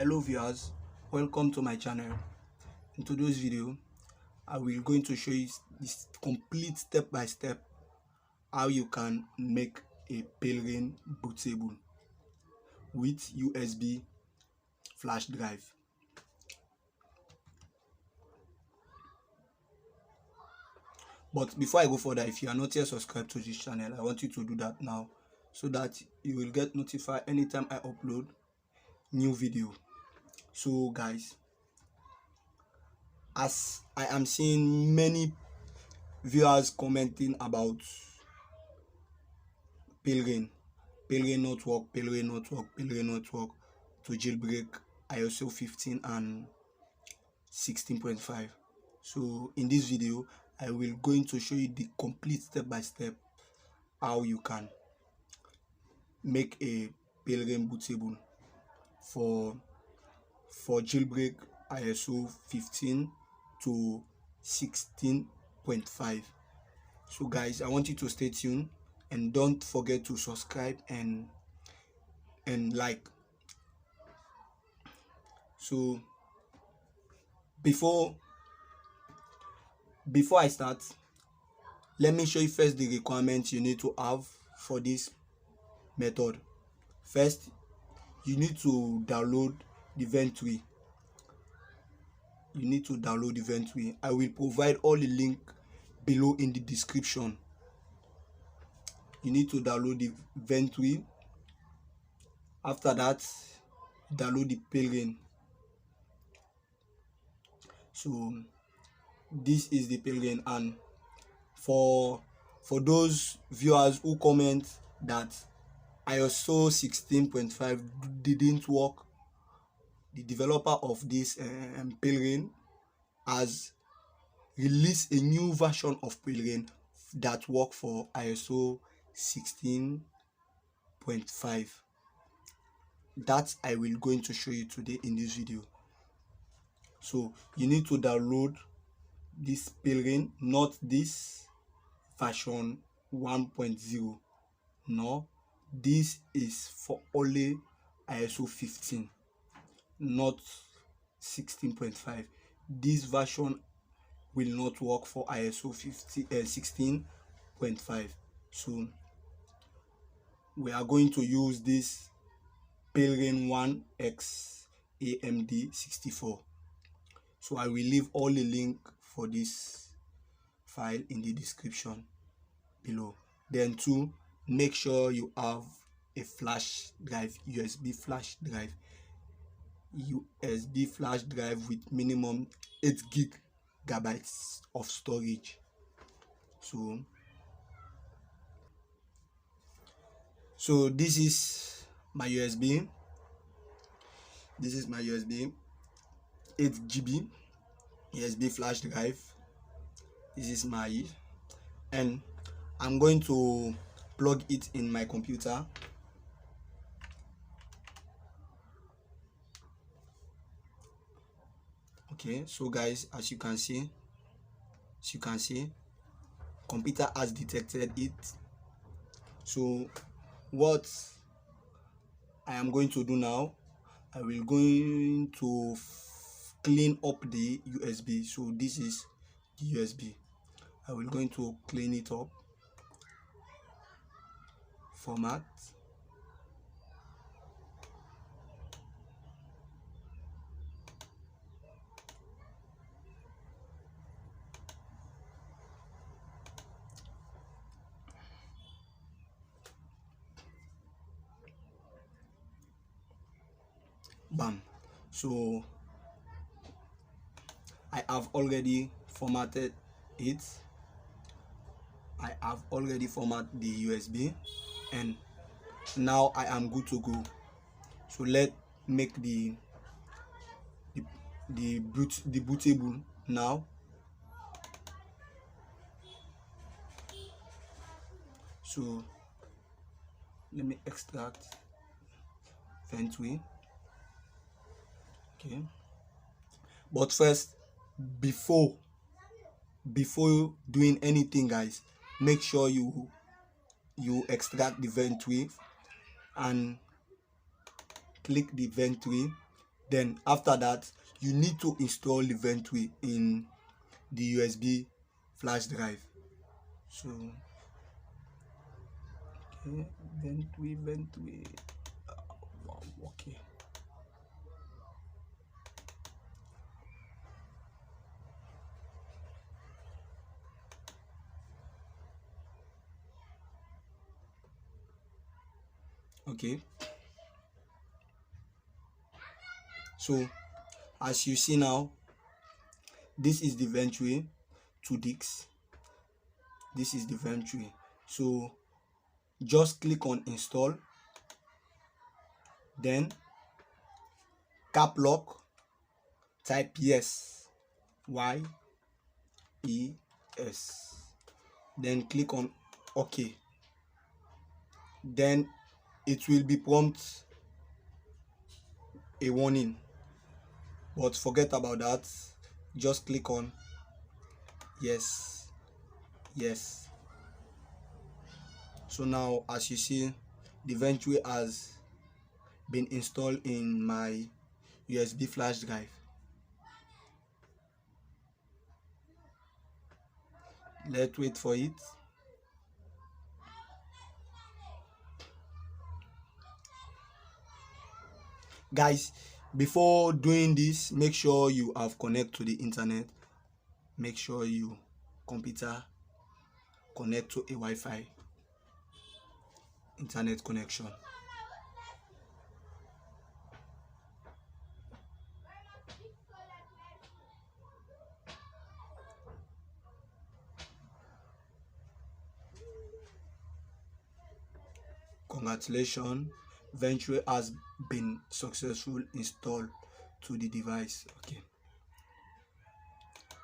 Hello viewers, welcome to my channel. In today's video I will going to show you this complete step by step how you can make a palera1n bootable with USB flash drive. But before I go further, if you are not yet subscribed to this channel, I want you to do that now so that you will get notified anytime I upload new video. So guys, as I am seeing many viewers commenting about palera1n not work, palera1n not work to jailbreak ISO 15 and 16.5. So in this video I will going to show you the complete step by step how you can make a palera1n bootable for jailbreak ISO 15 to 16.5. So guys, I want you to stay tuned and don't forget to subscribe and like. So before I start, let me show you first the requirements you need to have for this method. First, you need to download the Ventory. I will provide all the link below in the description. You need to download the Ventory. After that, download the palera1n. So this is the palera1n, and for those viewers who comment that ISO 16.5 didn't work, the developer of this palera1n has released a new version of palera1n that work for ISO 16.5. that I will going to show you today in this video. So you need to download this palera1n, not this version 1.0. no, this is for only ISO 15, not 16.5. this version will not work for ISO 16.5. so we are going to use this palera1n X AMD 64. So I will leave all the link for this file in the description below. Then two, make sure you have a flash drive, USB flash drive with minimum 8 gigabytes of storage. So this is my USB. 8 GB USB flash drive. This is my, and I'm going to plug it in my computer. Okay, so guys, as you can see, computer has detected it. So what I am going to do now, I will going to clean up the USB. So this is the USB. I will going to clean it up. Format. Bam. So I have already formatted it. I have already formatted the USB, and now I am good to go. So let's make the bootable now. So let me extract Ventory. Okay, but first, before doing anything, guys, make sure you extract the Ventory and click the Ventory Then after that, you need to install the Ventway in the USB flash drive. So okay, Ventway. Wow, okay. Okay. So as you see now, this is the Ventway 2 discs. This is the Ventway. So just click on install, then cap lock, type yes, YES, then click on OK. Then it will be prompt a warning, but forget about that. Just click on yes. So now as you see, the Ventway has been installed in my USB flash drive. Let's wait for it. Guys, before doing this, make sure you have connect to the internet. Make sure your computer connect to a Wi-Fi internet connection. Congratulations, Ventway has been successfully installed to the device. Okay,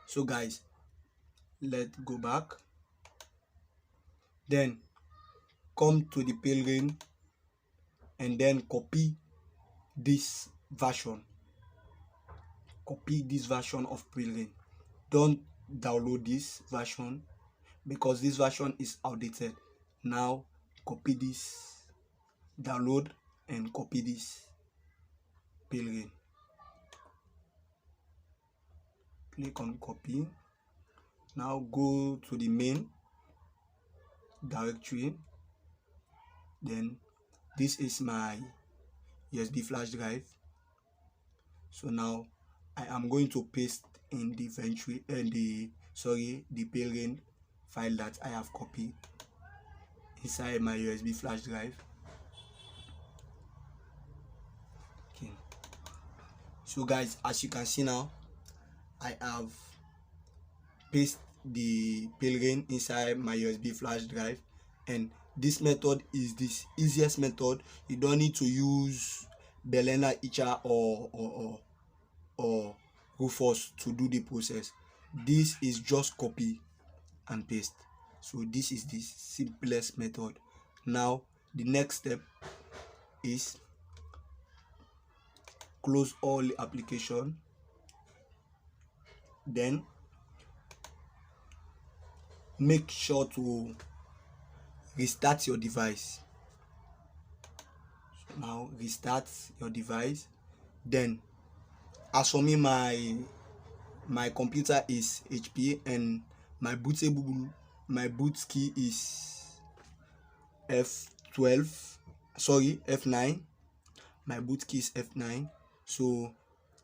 so guys, let's go back. Then come to the palera1n and then copy this version. Copy this version of palera1n. Don't download this version because this version is outdated. Now copy this, download and copy this palera1n. Click on copy. Now go to the main directory. Then this is my USB flash drive. So now I am going to paste in the Ventway and the palera1n file that I have copied inside my USB flash drive. Okay, so guys, as you can see now, I have pasted the palera1n inside my USB flash drive, and this method is the easiest method. You don't need to use Belena Icha or Rufus to do the process. This is just copy and paste. So this is the simplest method. Now the next step is close all the application, then make sure to restart your device. So now restart your device. Then as for me, my computer is HP and my boot key is F9. My boot key is F9. So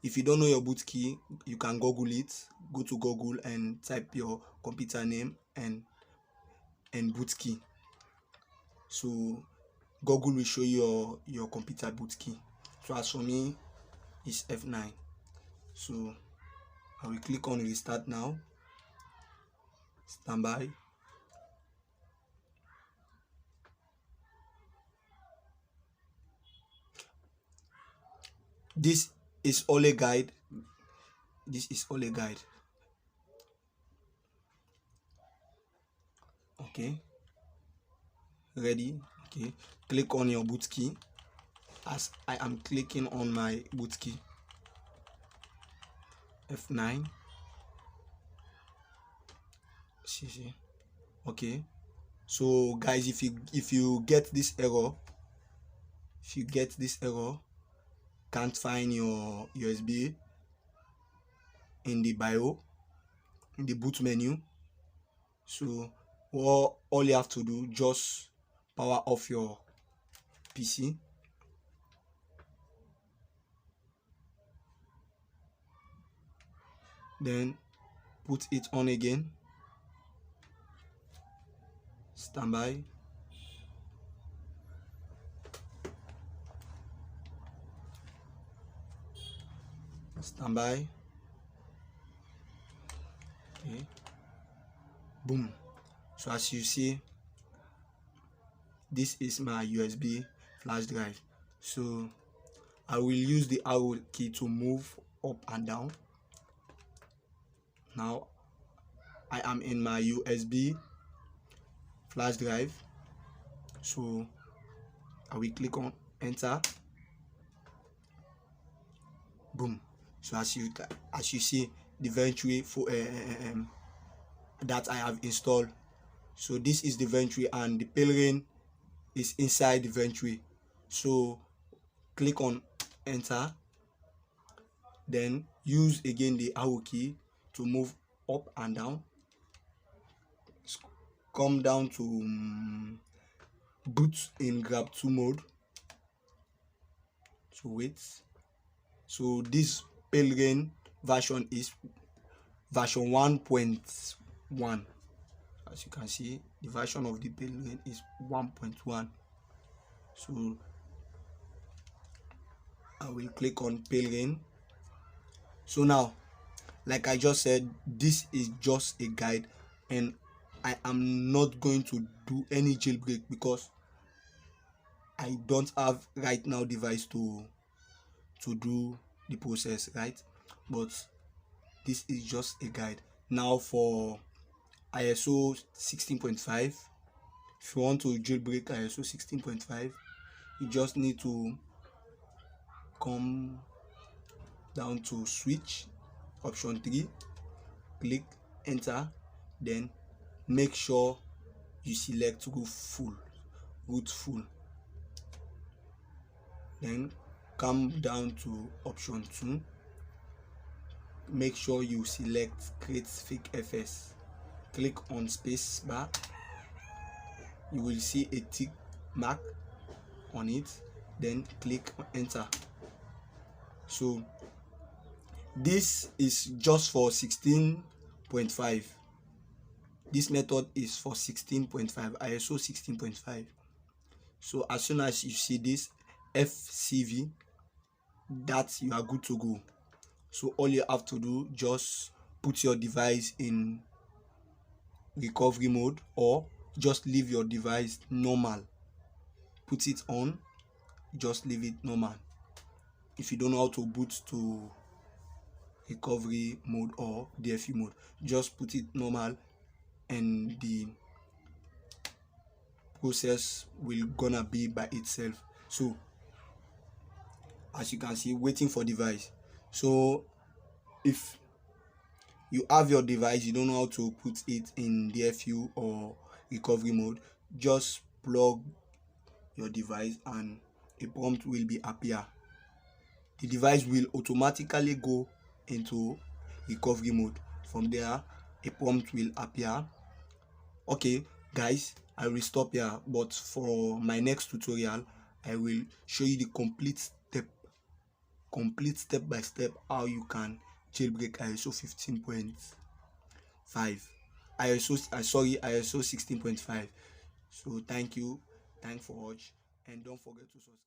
if you don't know your boot key, you can Google it. Go to Google and type your computer name and boot key. So Google will show you your computer boot key. So as for me, it's F9. So I will click on restart now. Standby. This is all a guide. Okay, ready. Okay, click on your boot key as I am clicking on my boot key. F9. See. Okay, so guys, if you get this error, can't find your USB in the in the boot menu, so all you have to do, just power off your PC, then put it on again, standby, standby, okay, boom. So as you see, this is my USB flash drive. So I will use the arrow key to move up and down. Now I am in my USB flash drive, so I will click on enter, boom. So as you see, the Venturi for that I have installed. So this is the Venturi, and the palera1n is inside the Venturi. So click on enter, then use again the arrow key to move up and down. Come down to boot in grab 2 mode. So wait. So this palera1n version is version 1.1. As you can see, the version of the palera1n is 1.1. So I will click on palera1n. So now, like I just said, this is just a guide, and I am not going to do any jailbreak because I don't have right now device to do the process, right? But this is just a guide. Now for ISO 16.5, if you want to jailbreak ISO 16.5, you just need to come down to switch, option 3, click enter, then make sure you select root full, then come down to option 2, make sure you select create fake FS, click on space bar, you will see a tick mark on it, then click on enter. So this is just for 16.5. This method is for 16.5, ISO 16.5. So as soon as you see this FCV, that you are good to go. So all you have to do, just put your device in recovery mode, or just leave your device normal. Put it on, just leave it normal. If you don't know how to boot to recovery mode or DFU mode, just put it normal, and the process will gonna be by itself. So as you can see, waiting for device. So if you have your device, you don't know how to put it in DFU or recovery mode, just plug your device and a prompt will be appear. The device will automatically go into recovery mode. From there, a prompt will appear. Okay guys, I will stop here, but for my next tutorial I will show you the complete step by step how you can jailbreak ISO 15.5, ISO 16.5. So thanks for watching, and don't forget to subscribe.